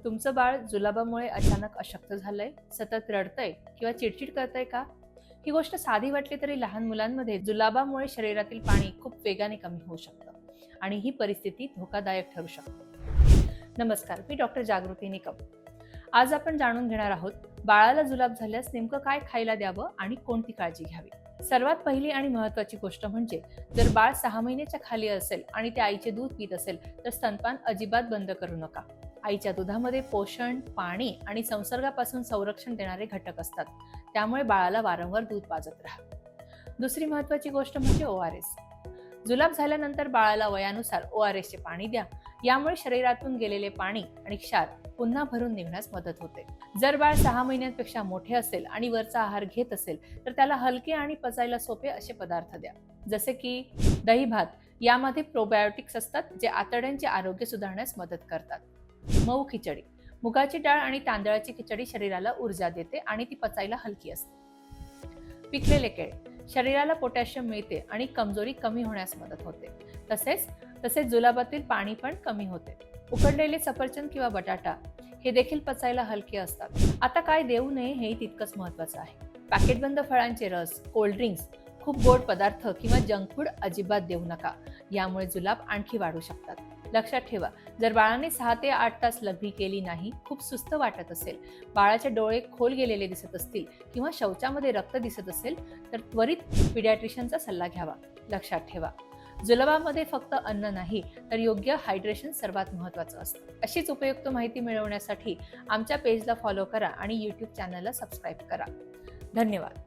तुमचं बाळ जुलाबामुळे अचानक अशक्त झालंय, सतत रडतंय किंवा चिडचिड करतंय का? ही गोष्ट साधी वाटली तरी लहान मुलांमध्ये जुलाबामुळे शरीरातील पाणी खूप वेगाने कमी होऊ शकतं आणि ही परिस्थिती धोकादायक ठरू शकते. नमस्कार, मी डॉक्टर जागृती निकम. आज आपण जाणून घेणार आहोत बाळाला जुलाब झाल्यास नेमकं काय खायला द्यावं आणि कोणती काळजी घ्यावी. सर्वात पहिली आणि महत्त्वाची गोष्ट म्हणजे जर बाळ 6 महिन्याच्या खाली असेल आणि ते आईचे दूध पित असेल तर स्तनपान अजिबात बंद करू नका. आईच्या दुधामध्ये पोषण, पाणी आणि संसर्गापासून संरक्षण देणारे घटक असतात, त्यामुळे बाळाला वारंवार दूध पाजत राहा. दुसरी महत्त्वाची गोष्ट म्हणजे ORS. जुलाब झाल्यानंतर बाळाला वयानुसार ORS चे पाणी द्या. यामुळे शरीरातून गेलेले पाणी आणि क्षार पुन्हा भरून निघण्यास मदत होते. जर बाळ 6 महिन्यांपेक्षा मोठे असेल आणि वरचा आहार घेत असेल तर त्याला हलके आणि पचायला सोपे असे पदार्थ द्या, जसे की दही भात. यामध्ये प्रोबायोटिक्स असतात जे आतड्यांचे आरोग्य सुधारण्यास मदत करतात. मऊ खिचडी. मुगाची डाळ आणि तांदळाची खिचडी शरीराला ऊर्जा देते आणि ती पचायला हलकी असते. पिकलेले केळे. शरीराला पोटॅशियम मिळते आणि कमजोरी कमी होण्यास मदत होते. तसेच जुलाबातील पाणी पण कमी होते. उकडलेले सफरचंद किंवा बटाटा हे देखील पचायला हलके असतात. आता काय देऊ नये हे तितकंच महत्त्वाचं आहे. पॅकेटबंद फळांचे रस, कोल्ड ड्रिंक्स, खूप गोड पदार्थ किंवा जंक फूड अजिबात देऊ नका. यामुळे जुलाब आणखी वाढू शकतात. लक्षात ठेवा, जर बाळाने 6 ते 8 तास लघवी केली नाही, खूप सुस्त वाटत असेल, बाळाचे डोळे खोल गेलेले दिसत असतील किंवा शौचामध्ये रक्त दिसत असेल तर त्वरित पिडियाट्रिशियनचा सल्ला घ्यावा. लक्षात ठेवा, जुलाबामध्ये फक्त अन्न नाही तर योग्य हायड्रेशन सर्वात महत्त्वाचं असतं. अशीच उपयुक्त माहिती मिळवण्यासाठी आमच्या पेजला फॉलो करा आणि YouTube चॅनलला सबस्क्राईब करा. धन्यवाद.